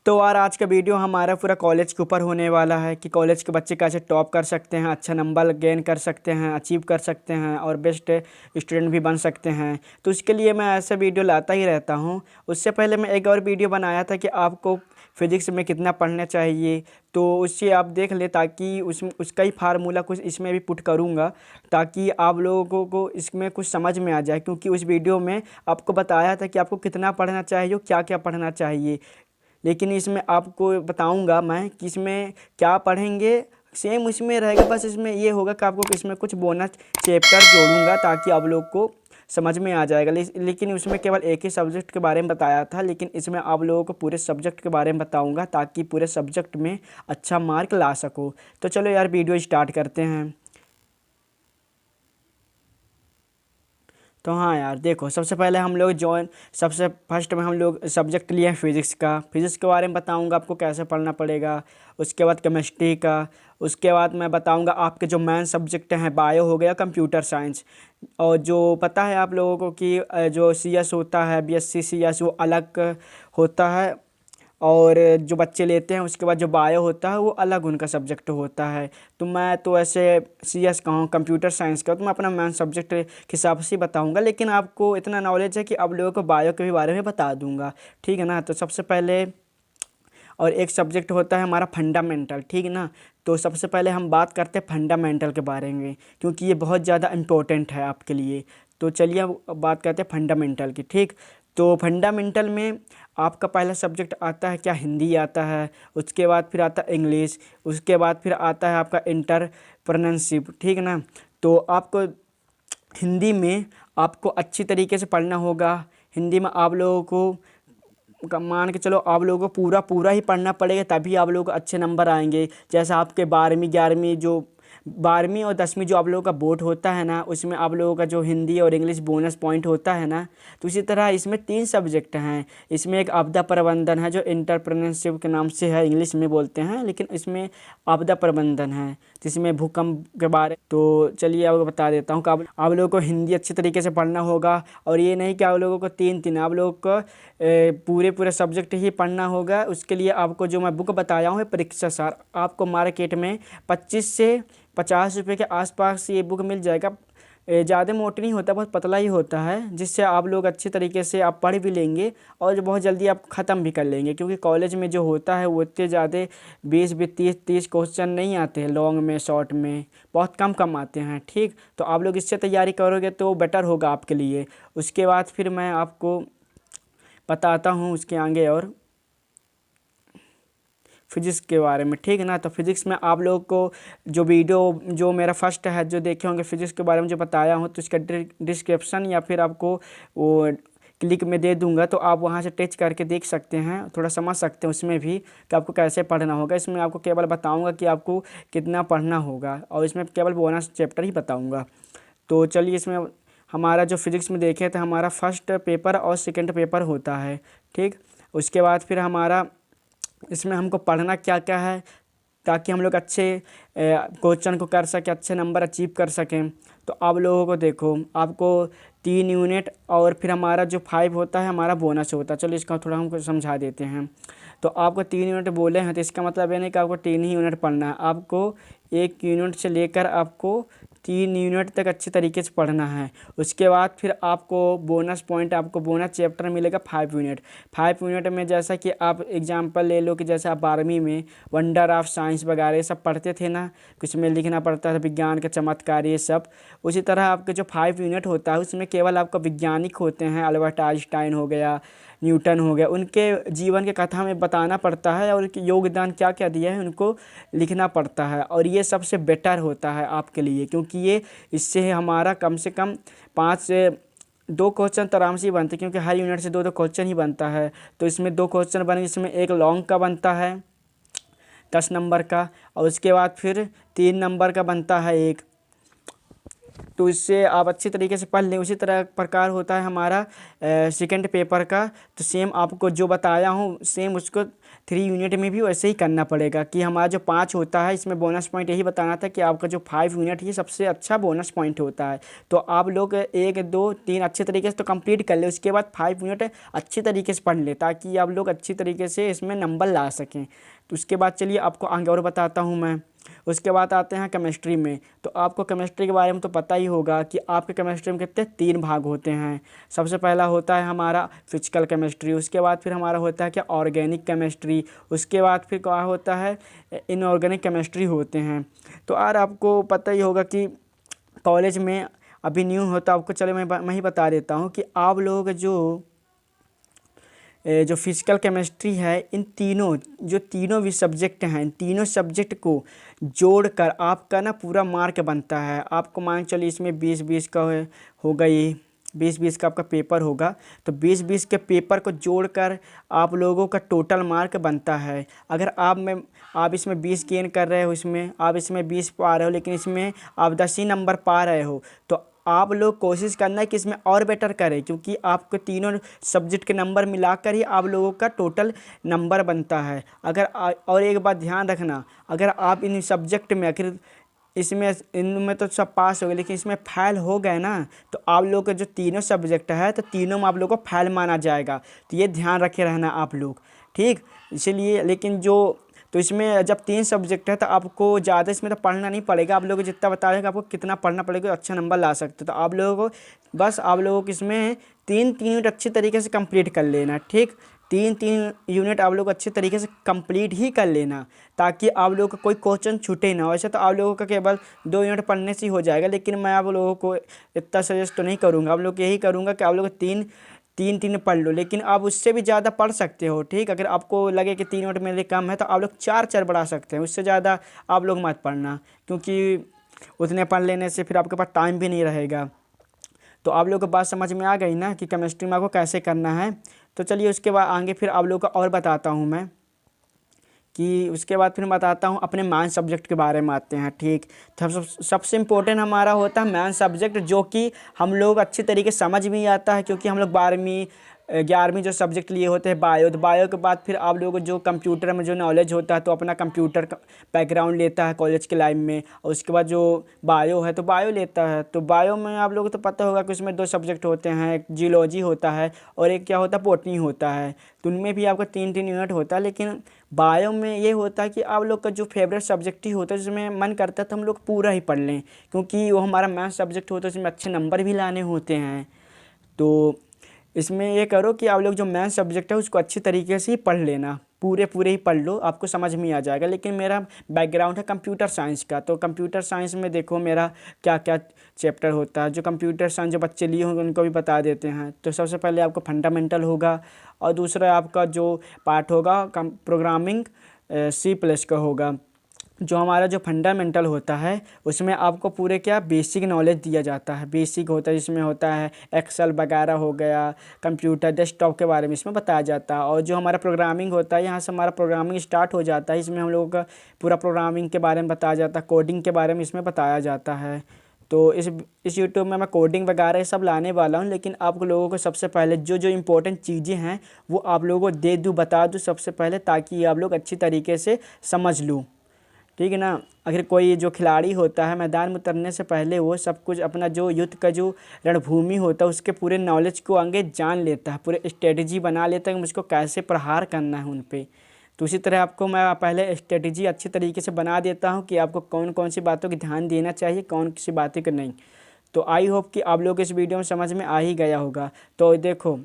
तो यार आज का वीडियो हमारा पूरा कॉलेज के ऊपर होने वाला है कि कॉलेज के बच्चे कैसे टॉप कर सकते हैं, अच्छा नंबर गेन कर सकते हैं, अचीव कर सकते हैं और बेस्ट स्टूडेंट भी बन सकते हैं। तो उसके लिए मैं ऐसा वीडियो लाता ही रहता हूँ। उससे पहले मैं एक और वीडियो बनाया था कि आपको फिज़िक्स में कितना पढ़ना चाहिए, तो उससे आप देख ले ताकि उसका ही फार्मूला कुछ इसमें भी पुट करूँगा ताकि आप लोगों को इसमें कुछ समझ में आ जाए। क्योंकि उस वीडियो में आपको बताया था कि आपको कितना पढ़ना चाहिए और क्या क्या पढ़ना चाहिए, लेकिन इसमें आपको बताऊंगा मैं कि इसमें क्या पढ़ेंगे। सेम उसमें रहेगा, बस इसमें ये होगा कि आपको इसमें कुछ बोनस चैप्टर जोड़ूंगा ताकि आप लोग को समझ में आ जाएगा। लेकिन उसमें केवल एक ही सब्जेक्ट के बारे में बताया था, लेकिन इसमें आप लोगों को पूरे सब्जेक्ट के बारे में बताऊंगा ताकि पूरे सब्जेक्ट में अच्छा मार्क ला सको। तो चलो यार वीडियो स्टार्ट करते हैं। तो हाँ यार देखो, सबसे पहले हम लोग सबसे फर्स्ट में हम लोग सब्जेक्ट लिए हैं फिज़िक्स का। फिज़िक्स के बारे में बताऊंगा आपको कैसे पढ़ना पड़ेगा। उसके बाद केमिस्ट्री का। उसके बाद मैं बताऊंगा आपके जो मेन सब्जेक्ट हैं, बायो हो गया, कंप्यूटर साइंस। और जो पता है आप लोगों को कि जो सी एस होता है, बी एस सी एस, वो अलग होता है। और जो बच्चे लेते हैं उसके बाद जो बायो होता है वो अलग उनका सब्जेक्ट होता है। तो मैं तो ऐसे सी एस का हूँ, कंप्यूटर साइंस का, तो मैं अपना मेन सब्जेक्ट के हिसाब से बताऊँगा। लेकिन आपको इतना नॉलेज है कि आप लोगों को बायो के भी बारे में बता दूँगा, ठीक है ना। तो सबसे पहले और एक सब्जेक्ट होता है हमारा फंडामेंटल, ठीक है ना। तो सबसे पहले हम बात करते हैं फंडामेंटल के बारे में, क्योंकि ये बहुत ज़्यादा इम्पोर्टेंट है आपके लिए। तो चलिए अब बात करते हैं फंडामेंटल की, ठीक। तो फंडामेंटल में आपका पहला सब्जेक्ट आता है क्या, हिंदी आता है। उसके बाद फिर आता है इंग्लिश। उसके बाद फिर आता है आपका इंटरप्रेन्योरशिप, ठीक है ना। तो आपको हिंदी में आपको अच्छी तरीके से पढ़ना होगा। हिंदी में आप लोगों को मान के चलो आप लोगों को पूरा पूरा ही पढ़ना पड़ेगा, तभी आप लोगों को अच्छे नंबर आएंगे। जैसा आपके 12वीं 11वीं जो 12वीं और 10वीं जो आप लोगों का बोर्ड होता है ना, उसमें आप लोगों का जो हिंदी और इंग्लिश बोनस पॉइंट होता है ना, तो इसी तरह इसमें 3 सब्जेक्ट हैं। इसमें एक आपदा प्रबंधन है जो इंटरप्रेन्योरशिप के नाम से है, इंग्लिश में बोलते हैं, लेकिन इसमें आपदा प्रबंधन है जिसमें भूकंप के बारे। तो चलिए आपको बता देता हूँ कि आप लोगों को हिंदी अच्छे तरीके से पढ़ना होगा। और ये नहीं कि आप लोगों को 3 आप लोगों को पूरे पूरे सब्जेक्ट ही पढ़ना होगा। उसके लिए आपको जो मैं बुक बताया हूँ परीक्षा सार, आपको मार्केट में 25 से 50 रुपये के आसपास ये बुक मिल जाएगा। ज़्यादा मोटी नहीं होता, बहुत पतला ही होता है, जिससे आप लोग अच्छे तरीके से आप पढ़ भी लेंगे और जो बहुत जल्दी आप ख़त्म भी कर लेंगे। क्योंकि कॉलेज में जो होता है वो इतने ज़्यादा 20 20 30 क्वेश्चन नहीं आते हैं, लॉन्ग में शॉर्ट में बहुत कम कम आते हैं, ठीक। तो आप लोग इससे तैयारी करोगे तो बेटर होगा आपके लिए। उसके बाद फिर मैं आपको बताता हूँ उसके आगे और फिज़िक्स के बारे में, ठीक है ना। तो फिज़िक्स में आप लोगों को जो वीडियो जो मेरा फर्स्ट है जो देखे होंगे फिज़िक्स के बारे में जो बताया हूँ, तो इसका डिस्क्रिप्शन या फिर आपको वो क्लिक में दे दूंगा, तो आप वहाँ से टच करके देख सकते हैं, थोड़ा समझ सकते हैं उसमें भी कि आपको कैसे पढ़ना होगा। इसमें आपको केवल बताऊँगा कि आपको कितना पढ़ना होगा और इसमें केवल बोनस चैप्टर ही बताऊँगा। तो चलिए, इसमें हमारा जो फिज़िक्स में देखे थे, हमारा फर्स्ट पेपर और सेकंड पेपर होता है, ठीक। उसके बाद फिर हमारा इसमें हमको पढ़ना क्या क्या है ताकि हम लोग अच्छे क्वेश्चन को कर सकें, अच्छे नंबर अचीव कर सकें। तो आप लोगों को देखो, आपको 3 यूनिट और फिर हमारा जो 5 होता है हमारा बोनस होता है। चलो इसका थोड़ा हमको समझा देते हैं। तो आपको 3 यूनिट बोले हैं, तो इसका मतलब ये नहीं कि आपको 3 ही यूनिट पढ़ना है, आपको 1 यूनिट से लेकर आपको 3 यूनिट तक अच्छे तरीके से पढ़ना है। उसके बाद फिर आपको बोनस पॉइंट, आपको बोनस चैप्टर मिलेगा 5 यूनिट। 5 यूनिट में जैसा कि आप एग्जांपल ले लो कि जैसे आप 12वीं में वंडर ऑफ साइंस वगैरह ये सब पढ़ते थे ना, कुछ में लिखना पड़ता था विज्ञान के चमत्कार ये सब। उसी तरह आपके जो 5 यूनिट होता है उसमें केवल आपका वैज्ञानिक होते हैं, अल्बर्ट आइंस्टाइन हो गया, न्यूटन हो गया, उनके जीवन के कथा में बताना पड़ता है और उनके योगदान क्या क्या दिया है उनको लिखना पड़ता है। और ये सबसे बेटर होता है आपके लिए, क्योंकि ये इससे हमारा कम से कम 5 से 2 क्वेश्चन तो आराम से ही बनते हैं, क्योंकि हर यूनिट से 2 क्वेश्चन ही बनता है। तो इसमें 2 क्वेश्चन बने, जिसमें एक लॉन्ग का बनता है 10 नंबर का, और उसके बाद फिर 3 नंबर का बनता है एक, तो इससे आप अच्छी तरीके से पढ़ लें। उसी तरह प्रकार होता है हमारा सेकंड पेपर का, तो सेम आपको जो बताया हूँ सेम उसको 3 यूनिट में भी वैसे ही करना पड़ेगा। कि हमारा जो 5 होता है इसमें बोनस पॉइंट यही बताना था कि आपका जो 5 यूनिट ही सबसे अच्छा बोनस पॉइंट होता है। तो आप लोग 1 2 3 अच्छे तरीके से तो कंप्लीट कर ले, उसके बाद 5 यूनिट अच्छी तरीके से पढ़ ले ताकि आप लोग अच्छी तरीके से इसमें नंबर ला सकें। तो उसके बाद चलिए आपको आगे और बताता हूँ मैं। उसके बाद आते हैं केमिस्ट्री में। तो आपको केमिस्ट्री के बारे में तो पता ही होगा कि आपके केमिस्ट्री में कितने 3 भाग होते हैं। सबसे पहला होता है हमारा फिजिकल केमिस्ट्री, उसके बाद फिर हमारा होता है क्या ऑर्गेनिक केमिस्ट्री, उसके बाद फिर क्या होता है इनऑर्गेनिक केमिस्ट्री होते हैं। तो यार आपको पता ही होगा कि कॉलेज में अभी न्यू होता, आपको चलो मैं ही बता देता हूँ कि आप लोग जो फिजिकल केमिस्ट्री है, इन तीनों भी सब्जेक्ट हैं, इन तीनों सब्जेक्ट को जोड़कर आपका ना पूरा मार्क बनता है। आपको मान के चलिए इसमें 20-20 का होगा, ये 20-20 का आपका पेपर होगा। तो 20-20 के पेपर को जोड़कर आप लोगों का टोटल मार्क बनता है। अगर आप इसमें 20 गेन कर रहे हो, इसमें आप इसमें 20 पा रहे हो, लेकिन इसमें आप 10 ही नंबर पा रहे हो, तो आप लोग कोशिश करना है कि इसमें और बेटर करें, क्योंकि आपको तीनों सब्जेक्ट के नंबर मिलाकर ही आप लोगों का टोटल नंबर बनता है। और एक बात ध्यान रखना, अगर आप इन सब्जेक्ट में आखिर इसमें इनमें तो सब पास हो गए, लेकिन इसमें फेल हो गए ना, तो आप लोग के जो तीनों सब्जेक्ट है तो तीनों में आप लोग को फेल माना जाएगा। तो ये ध्यान रखे रहना आप लोग, ठीक। इसीलिए लेकिन तो इसमें जब 3 सब्जेक्ट है तो आपको ज़्यादा इसमें तो पढ़ना नहीं पड़ेगा। आप लोग को जितना बता रहे हैं कि आपको कितना पढ़ना पड़ेगा अच्छा नंबर ला सकते हो, तो आप लोगों को इसमें 3-3 यूनिट अच्छी तरीके से कंप्लीट कर लेना, ठीक। 3-3 यूनिट आप लोग अच्छे तरीके से कंप्लीट ही कर लेना, ताकि आप लोगों का कोई क्वेश्चन छूटे ना। वैसे तो आप लोगों का केवल 2 यूनिट पढ़ने से ही हो जाएगा, लेकिन मैं आप लोगों को इतना सजेस्ट तो नहीं करूँगा। आप लोग यही करूँगा कि आप लोग 3-3 पढ़ लो, लेकिन आप उससे भी ज़्यादा पढ़ सकते हो, ठीक। अगर आपको लगे कि 3 यूनिट मेरे लिए कम है तो आप लोग 4-4 बढ़ा सकते हैं, उससे ज़्यादा आप लोग मत पढ़ना, क्योंकि उतने पढ़ लेने से फिर आपके पास टाइम भी नहीं रहेगा। तो आप लोगों को बात समझ में आ गई ना कि केमिस्ट्री में आपको कैसे करना है। तो चलिए उसके बाद आगे फिर आप लोगों को और बताता हूँ मैं, कि उसके बाद फिर बताता हूँ अपने मेन सब्जेक्ट के बारे में आते हैं, ठीक। सबसे इम्पोर्टेंट हमारा होता है मेन सब्जेक्ट, जो कि हम लोग अच्छी तरीके से समझ में ही आता है, क्योंकि हम लोग 12वीं 11वीं जो सब्जेक्ट लिए होते हैं बायो, तो बायो के बाद फिर आप लोगों को जो कंप्यूटर में जो नॉलेज होता है तो अपना कंप्यूटर का बैकग्राउंड लेता है कॉलेज के लाइफ में। और उसके बाद जो बायो है तो बायो लेता है। तो बायो में आप लोगों को तो पता होगा कि उसमें 2 सब्जेक्ट होते हैं, एक जियोलॉजी होता है और एक क्या होता है बॉटनी होता है। तो उनमें भी आपका 3-3 यूनिट होता है, लेकिन बायो में ये होता है कि आप लोग का जो फेवरेट सब्जेक्ट ही होता है, जिसमें मन करता है तो हम लोग पूरा ही पढ़ लें, क्योंकि वो हमारा मैथ सब्जेक्ट होता है, उसमें अच्छे नंबर भी लाने होते हैं। तो इसमें ये करो कि आप लोग जो मैथ सब्जेक्ट है उसको अच्छी तरीके से ही पढ़ लेना, पूरे ही पढ़ लो, आपको समझ में आ जाएगा। लेकिन मेरा बैकग्राउंड है कंप्यूटर साइंस का, तो कंप्यूटर साइंस में देखो मेरा क्या क्या चैप्टर होता है। जो कंप्यूटर साइंस जो बच्चे लिए होंगे उनको भी बता देते हैं। तो सबसे पहले आपको फंडामेंटल होगा, और दूसरा आपका जो पार्ट होगा प्रोग्रामिंग C+ का होगा। जो हमारा जो फंडामेंटल होता है उसमें आपको पूरे क्या बेसिक नॉलेज दिया जाता है। बेसिक होता है, इसमें होता है एक्सेल वगैरह हो गया, कंप्यूटर डेस्कटॉप के बारे में इसमें बताया जाता है। और जो हमारा प्रोग्रामिंग होता है, यहाँ से हमारा प्रोग्रामिंग स्टार्ट हो जाता है। इसमें हम लोगों का पूरा प्रोग्रामिंग के बारे में बताया जाता है, कोडिंग के बारे में इसमें बताया जाता है। तो इस यूट्यूब में मैं कोडिंग वगैरह ये सब लाने वाला हूँ, लेकिन आप लोगों को सबसे पहले जो जो इम्पोर्टेंट चीज़ें हैं वो आप लोगों को बता दूँ सबसे पहले, ताकि आप लोग अच्छी तरीके से समझ लूँ, ठीक है ना। अगर कोई जो खिलाड़ी होता है मैदान में उतरने से पहले वो सब कुछ अपना जो युद्ध का जो रणभूमि होता है उसके पूरे नॉलेज को आगे जान लेता है, पूरे स्ट्रेटजी बना लेता है कि मुझको कैसे प्रहार करना है उन पे। तो उसी तरह आपको मैं पहले स्ट्रेटजी अच्छी तरीके से बना देता हूँ कि आपको कौन कौन सी बातों की ध्यान देना चाहिए, कौन सी बातें को नहीं। तो आई होप कि आप लोग इस वीडियो में समझ में आ ही गया होगा। तो देखो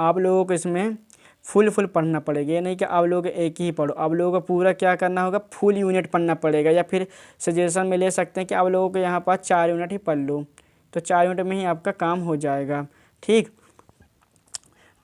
आप लोगों को इसमें फुल पढ़ना पड़ेगा, ये नहीं कि आप लोग एक ही पढ़ो। आप लोगों को पूरा क्या करना होगा, फुल यूनिट पढ़ना पड़ेगा, या फिर सजेशन में ले सकते हैं कि आप लोगों को यहाँ पर 4 यूनिट ही पढ़ लो, तो 4 यूनिट में ही आपका काम हो जाएगा, ठीक।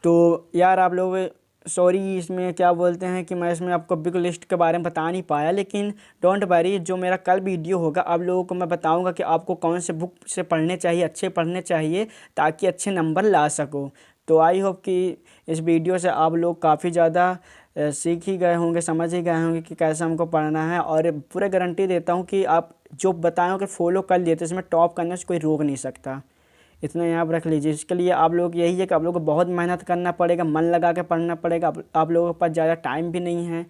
तो यार आप लोग सॉरी, इसमें क्या बोलते हैं कि मैं इसमें आपको बिग लिस्ट के बारे में बता नहीं पाया, लेकिन डोंट वरी, जो मेरा कल वीडियो होगा आप लोगों को मैं बताऊंगा कि आपको कौन से बुक से पढ़ने चाहिए, अच्छे पढ़ने चाहिए, ताकि अच्छे नंबर ला सको। तो आई होप कि इस वीडियो से आप लोग काफ़ी ज़्यादा सीख ही गए होंगे, समझ ही गए होंगे कि कैसे हमको पढ़ना है। और पूरे गारंटी देता हूँ कि आप जो बताया कि फॉलो कर लिए तो इसमें टॉप करने से कोई रोक नहीं सकता। इतना यहाँ पर रख लीजिए। इसके लिए आप लोग यही है कि आप लोग को बहुत मेहनत करना पड़ेगा, मन लगा के पढ़ना पड़ेगा। आप लोगों के पास ज़्यादा टाइम भी नहीं है।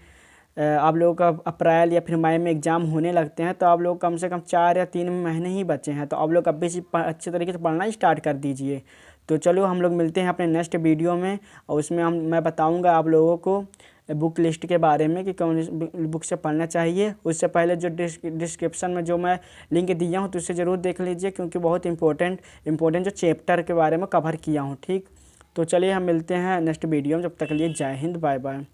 आप लोगों का अप्रैल या फिर मई में एग्ज़ाम होने लगते हैं, तो आप लोग कम से कम 4 या 3 महीने ही बचे हैं, तो आप लोग अभी से अच्छे तरीके से पढ़ना स्टार्ट कर दीजिए। तो चलो हम लोग मिलते हैं अपने नेक्स्ट वीडियो में, और उसमें मैं बताऊंगा आप लोगों को बुक लिस्ट के बारे में कि कौन बुक से पढ़ना चाहिए। उससे पहले जो डिस्क्रिप्शन में जो मैं लिंक दिया हूँ तो उसे ज़रूर देख लीजिए, क्योंकि बहुत इंपॉर्टेंट जो चैप्टर के बारे में कवर किया हूँ। ठीक, तो चलिए हम मिलते हैं नेक्स्ट वीडियो में। जब तक के लिए जय हिंद, बाय बाय।